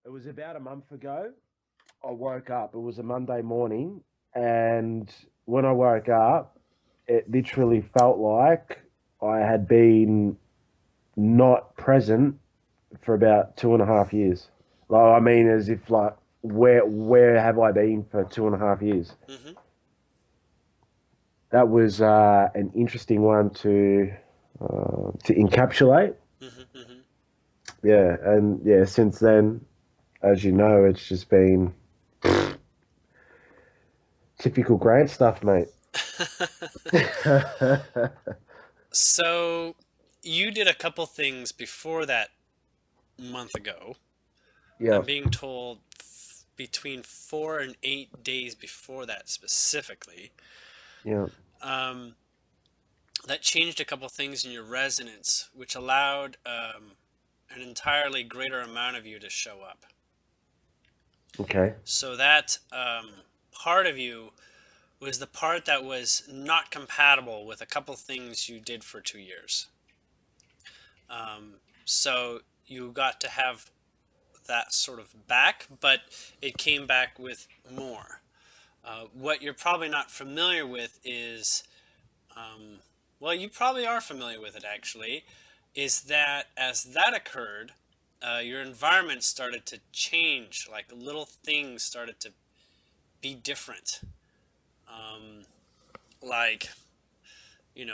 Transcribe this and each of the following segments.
It was about a month ago. I woke up. It was a Monday morning, and when I woke up, it literally felt like I had been not present for about 2.5 years. Like, I mean, as if like, where have I been for 2.5 years? Mm-hmm. That was an interesting one to encapsulate. Mm-hmm. Mm-hmm. Yeah, and yeah, since then, as you know, it's just been typical Grant stuff, mate. So you did a couple things before that month ago. Yeah, I'm being told between 4 and 8 days before that specifically. yeah. Um, that changed a couple things in your resonance, which allowed an entirely greater amount of you to show up. Okay. So that part of you was the part that was not compatible with a couple things you did for 2 years. So you got to have that sort of back, but it came back with more. What you're probably not familiar with is, well, you probably are familiar with it actually, is that as that occurred, your environment started to change, like little things started to be different. Um, like,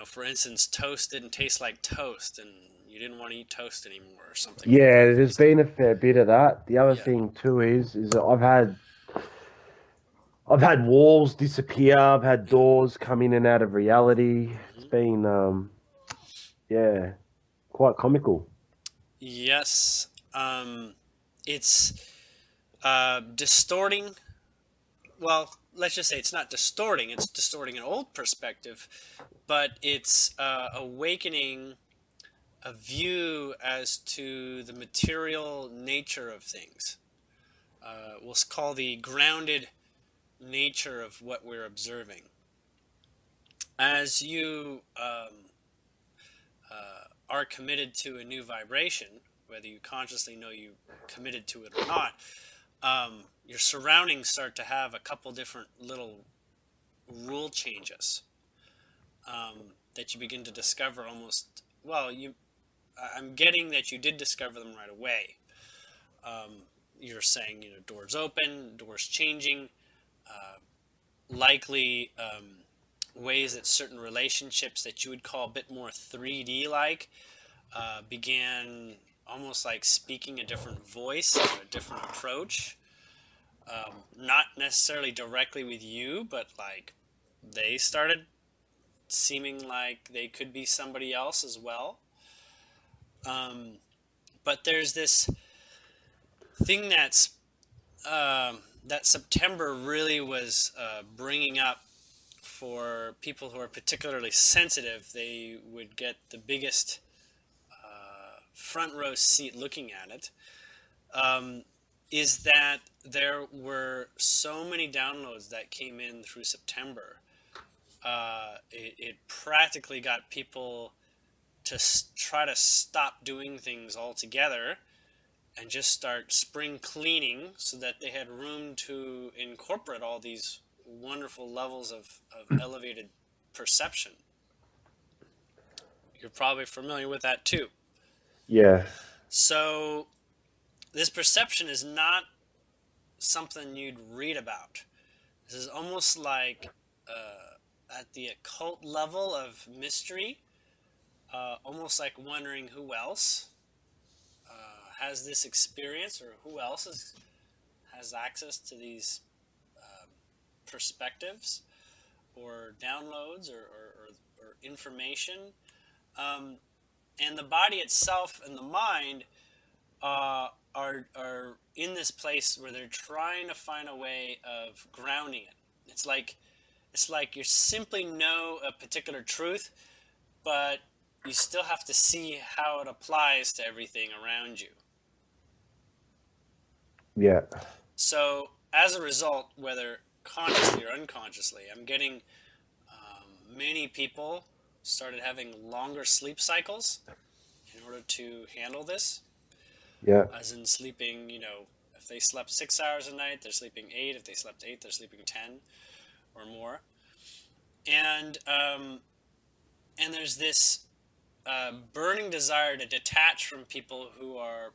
for instance, toast didn't taste like toast and you didn't want to eat toast anymore or something for Yeah, there's breakfast. been a fair bit of that. The other Yeah. thing too is that I've had walls disappear. I've had Yeah. doors come in and out of reality. It's Hmm. been yeah, quite comical. Yes. It's distorting. Well, let's just say it's not distorting, it's distorting an old perspective, but it's awakening a view as to the material nature of things. We'll call the grounded nature of what we're observing. As you are committed to a new vibration, whether you consciously know you committed to it or not, your surroundings start to have a couple different little rule changes that you begin to discover almost. Well, I'm getting that you did discover them right away. Um, you're saying, doors open, doors changing, likely ways that certain relationships that you would call a bit more 3D like began almost like speaking a different voice or a different approach. Not necessarily directly with you, but like they started seeming like they could be somebody else as well. Um, but there's this thing that September really was bringing up for people who are particularly sensitive. They would get the biggest front row seat looking at it. Um, is that there were so many downloads that came in through September. It practically got people to try to stop doing things altogether and just start spring cleaning so that they had room to incorporate all these wonderful levels of elevated perception. You're probably familiar with that too. Yeah, So, this perception is not something you'd read about. This is almost like at the occult level of mystery, almost like wondering who else has this experience or who else has access to these perspectives or downloads or information. Um, and the body itself and the mind are in this place where they're trying to find a way of grounding it. It's like you simply know a particular truth, but you still have to see how it applies to everything around you. yeah, So as a result, whether consciously or unconsciously, I'm getting many people started having longer sleep cycles in order to handle this, yeah. as in sleeping, If they slept 6 hours a night, they're sleeping 8. If they slept 8, they're sleeping 10 or more. And there's this burning desire to detach from people who are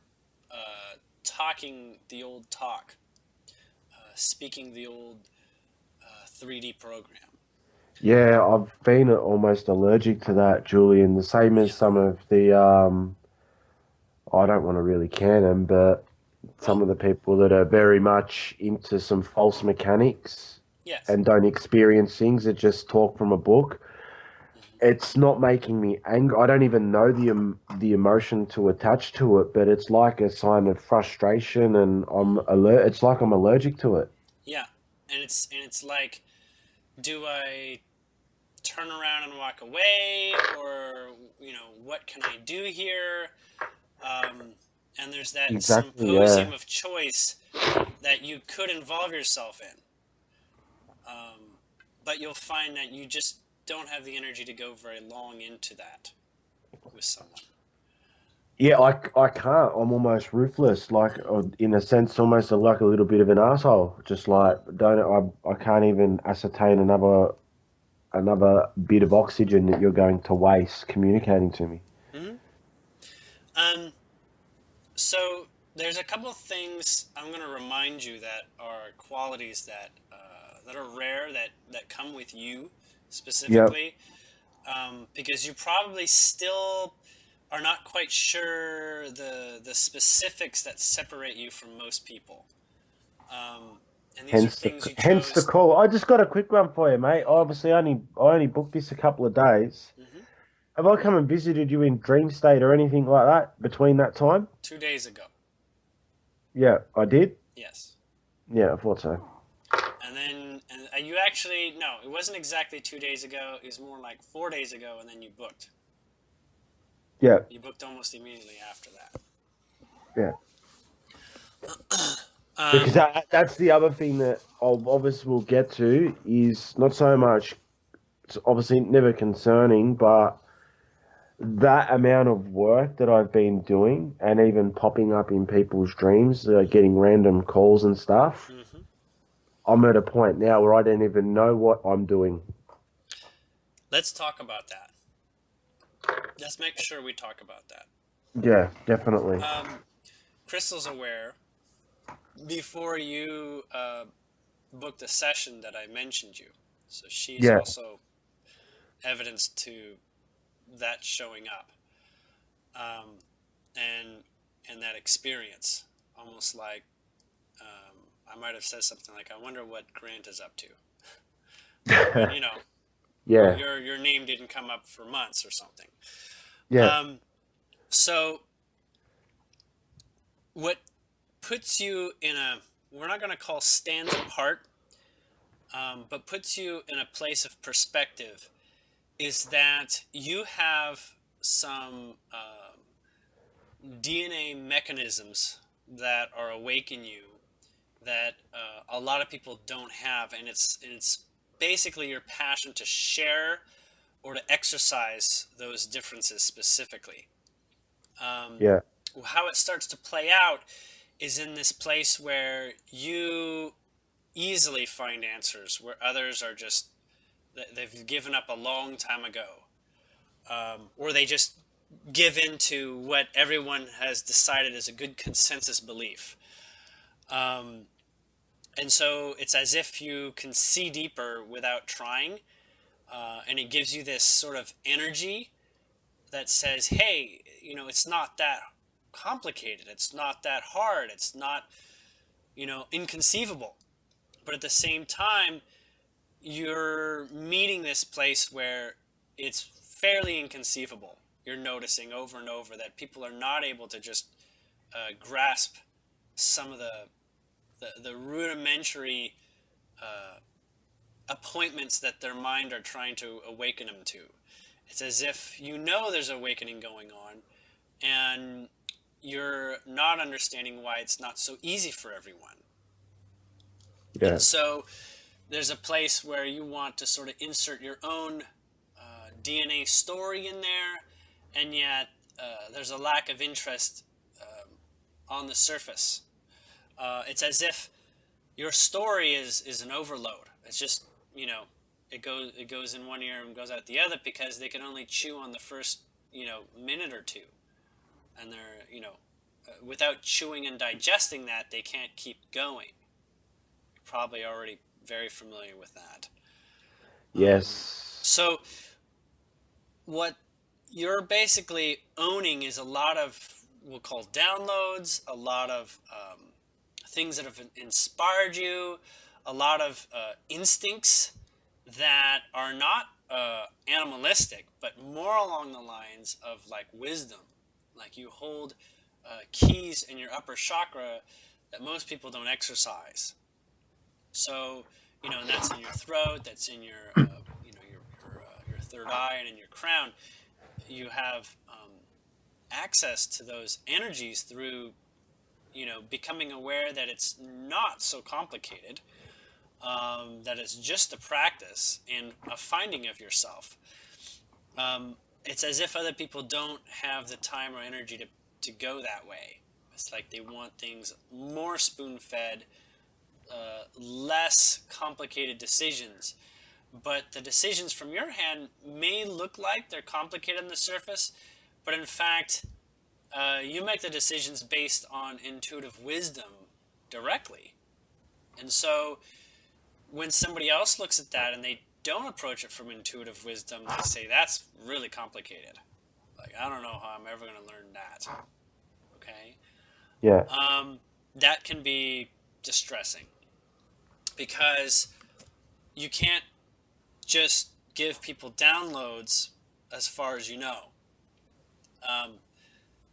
talking the old talk, speaking the old 3D program. Yeah, I've been almost allergic to that, Julian. The same as Yeah. some of the, I don't want to really can them, but some of the people that are very much into some false mechanics Yes. and don't experience things that just talk from a book. It's not making me angry. I don't even know the emotion to attach to it, but it's like a sign of frustration, and It's like I'm allergic to it. Yeah, and it's like, do I turn around and walk away, or what can I do here? And there's that Exactly. symposium Yeah. of choice that you could involve yourself in, but you'll find that you just don't have the energy to go very long into that with someone. Yeah, I can't. I'm almost ruthless, like in a sense, almost like a little bit of an asshole. Just like I can't even ascertain another bit of oxygen that you're going to waste communicating to me. Mm-hmm. So there's a couple of things I'm going to remind you that are qualities that are rare, that come with you specifically, because you probably still are not quite sure the specifics that separate you from most people. And these are things you Hence the chose. call. I just got a quick one for you, mate. Obviously, I only booked this a couple of days. Mm-hmm. Have I come and visited you in dream state or anything like that between that time? 2 days ago. Yeah, I did. Yes. Yeah, I thought so. And you actually, no, it wasn't exactly 2 days ago. It was more like 4 days ago, and then you booked. Yeah. You booked almost immediately after that. Yeah. Because that's the other thing that obviously we'll get to is not so much, it's obviously never concerning, but that amount of work that I've been doing and even popping up in people's dreams, getting random calls and stuff, Mm-hmm. I'm at a point now where I don't even know what I'm doing. Let's talk about that. Let's make sure we talk about that. Yeah, definitely. Crystal's aware. Before you booked the session that I mentioned you, so she's also evidence to that showing up, and that experience, almost like I might have said something like, "I wonder what Grant is up to." But, Yeah. your name didn't come up for months or something. Yeah. So what puts you in we're not going to call stands apart, but puts you in a place of perspective, is that you have some DNA mechanisms that are awake in you that a lot of people don't have, and it's basically your passion to share or to exercise those differences specifically. How it starts to play out is in this place where you easily find answers where others are just, they've given up a long time ago, or they just give in to what everyone has decided is a good consensus belief. And so it's as if you can see deeper without trying, and it gives you this sort of energy that says, hey, it's not that complicated, it's not that hard, it's not inconceivable. But at the same time, you're meeting this place where it's fairly inconceivable. You're noticing over and over that people are not able to just grasp some of the rudimentary appointments that their mind are trying to awaken them to. It's as if there's awakening going on, and you're not understanding why it's not so easy for everyone. Yeah. And so there's a place where you want to sort of insert your own DNA story in there, and yet there's a lack of interest on the surface It's as if your story is an overload. It's just, it goes in one ear and goes out the other because they can only chew on the first, minute or two, and they're, without chewing and digesting that, they can't keep going. You're probably already very familiar with that. Yes. So what you're basically owning is a lot of, we'll call downloads, a lot of things that have inspired you, a lot of instincts that are not animalistic, but more along the lines of like wisdom. Like you hold keys in your upper chakra that most people don't exercise. So, and that's in your throat, that's in your, your third eye, and in your crown. You have access to those energies through, becoming aware that it's not so complicated, that it's just a practice and a finding of yourself. It's as if other people don't have the time or energy to go that way. It's like they want things more spoon-fed, less complicated decisions. But the decisions from your hand may look like they're complicated on the surface, but in fact, you make the decisions based on intuitive wisdom directly. And so when somebody else looks at that and they don't approach it from intuitive wisdom, they say, that's really complicated. Like, I don't know how I'm ever going to learn that. Okay? Yeah. That can be distressing because you can't just give people downloads as far as you know.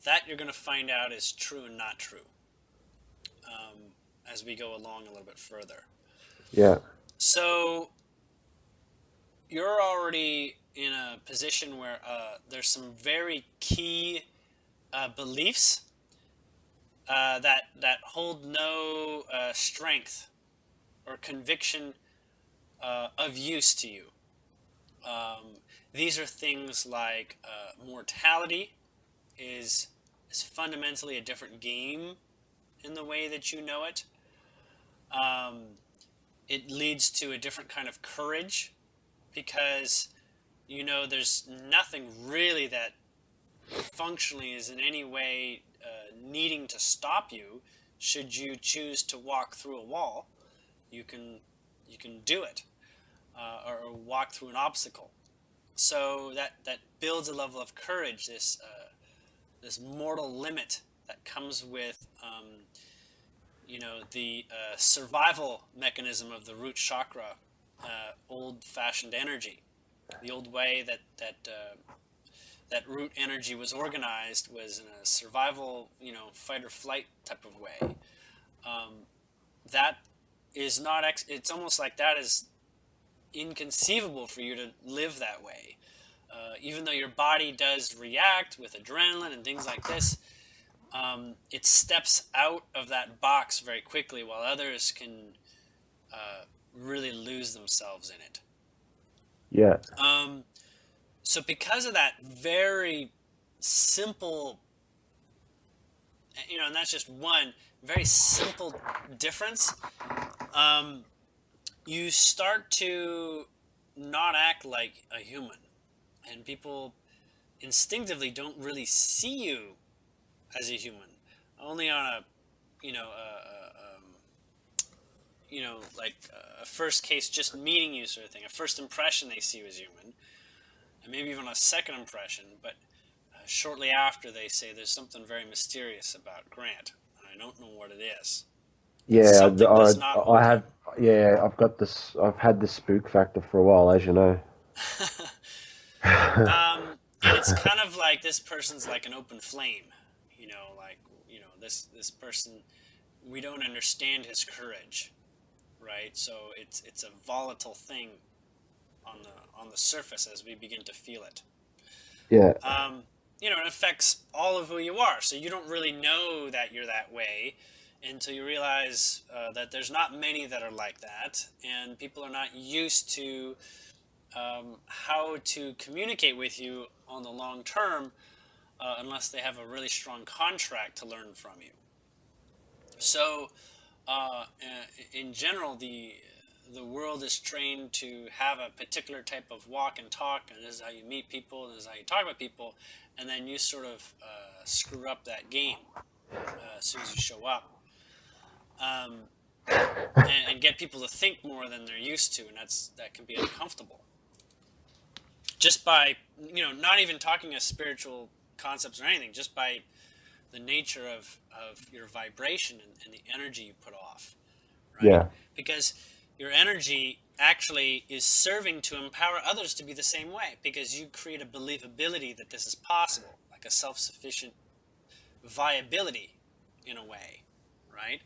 That you're going to find out is true and not true as we go along a little bit further. Yeah. So you're already in a position where there's some very key beliefs that hold no strength or conviction of use to you. These are things like mortality is fundamentally a different game in the way that you know it. It leads to a different kind of courage because there's nothing really that functionally is in any way needing to stop you. Should you choose to walk through a wall, you can do it, or walk through an obstacle. So that builds a level of courage, this mortal limit that comes with the survival mechanism of the root chakra, old-fashioned energy. The old way that root energy was organized was in a survival, fight or flight type of way. That is not, it's almost like that is inconceivable for you to live that way. Even though your body does react with adrenaline and things like this, it steps out of that box very quickly, while others can really lose themselves in it. Yeah. So because of that very simple, and that's just one very simple difference, you start to not act like a human, and people instinctively don't really see you as a human. Only on a like a first case, just meeting you sort of thing. A first impression they see you as human, and maybe even a second impression. But shortly after, they say there's something very mysterious about Grant, and I don't know what it is. Yeah, I have. Yeah, I've got this. I've had this spook factor for a while, as you know. And it's kind of like this person's like an open flame, this person, we don't understand his courage, right? So it's a volatile thing on the surface as we begin to feel it. Yeah. It affects all of who you are. So you don't really know that you're that way until you realize that there's not many that are like that, and people are not used to how to communicate with you on the long term unless they have a really strong contract to learn from you. So, in general, the world is trained to have a particular type of walk and talk, and this is how you meet people, and this is how you talk about people, and then you sort of screw up that game as soon as you show up, um, and get people to think more than they're used to, and that can be uncomfortable. Just by not even talking of spiritual concepts or anything, just by the nature of your vibration and the energy you put off, right? Yeah. Because your energy actually is serving to empower others to be the same way, because you create a believability that this is possible, like a self-sufficient viability in a way, right?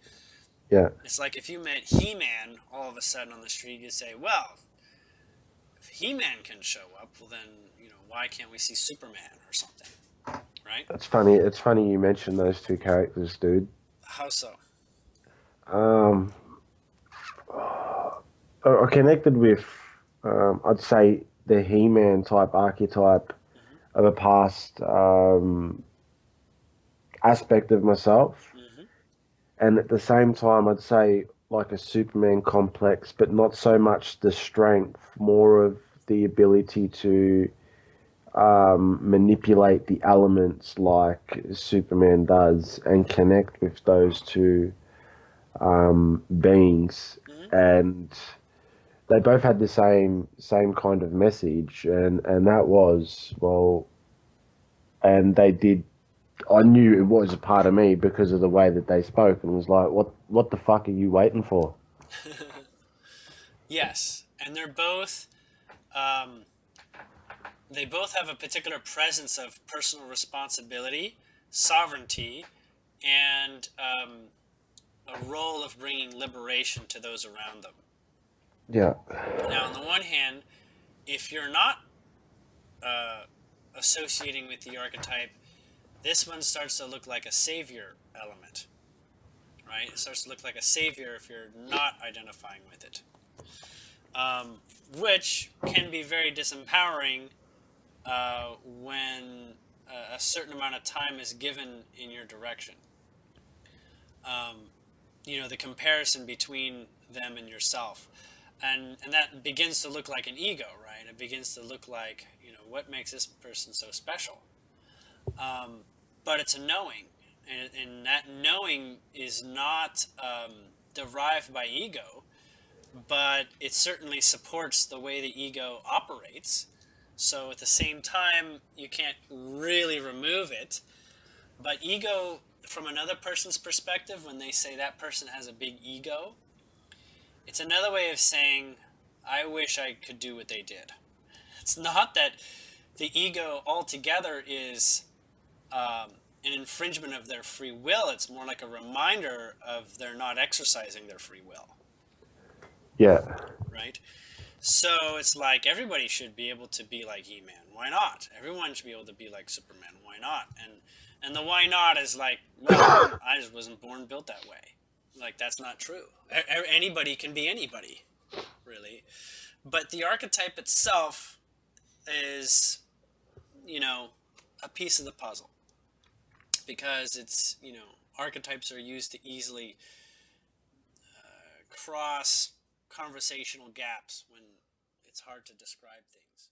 Yeah. It's like if you met He-Man all of a sudden on the street, you'd say, well, if He-Man can show up, well then, why can't we see Superman or something, right? It's funny. It's funny you mentioned those two characters, dude. How so? Um, I connected with, I'd say, the He-Man type archetype Mm-hmm. of a past aspect of myself, Mm-hmm. and at the same time, I'd say like a Superman complex, but not so much the strength, more of the ability to manipulate the elements like Superman does and connect with those two beings. Mm-hmm. And they both had the same kind of message, and that was, well, and they did. I knew it was a part of me because of the way that they spoke, and was like, what the fuck are you waiting for? Yes, and um, they both have a particular presence of personal responsibility, sovereignty, and a role of bringing liberation to those around them. Yeah, Now, on the one hand, if you're not associating with the archetype, this one starts to look like a savior element, right? It starts to look like a savior if you're not identifying with it, which can be very disempowering when a certain amount of time is given in your direction. Um, the comparison between them and yourself. And that begins to look like an ego, right? It begins to look like, what makes this person so special? But it's a knowing. And that knowing is not derived by ego, but it certainly supports the way the ego operates. So at the same time, you can't really remove it. But ego, from another person's perspective, when they say that person has a big ego, it's another way of saying, I wish I could do what they did. It's not that the ego altogether is an infringement of their free will. It's more like a reminder of their not exercising their free will, yeah, right? So it's like everybody should be able to be like He-Man. Why not? Everyone should be able to be like Superman. Why not? And the why not is like, well, I just wasn't born built that way. Like, that's not true. Anybody can be anybody, really. But the archetype itself is, a piece of the puzzle, because it's, archetypes are used to easily cross conversational gaps when it's hard to describe things.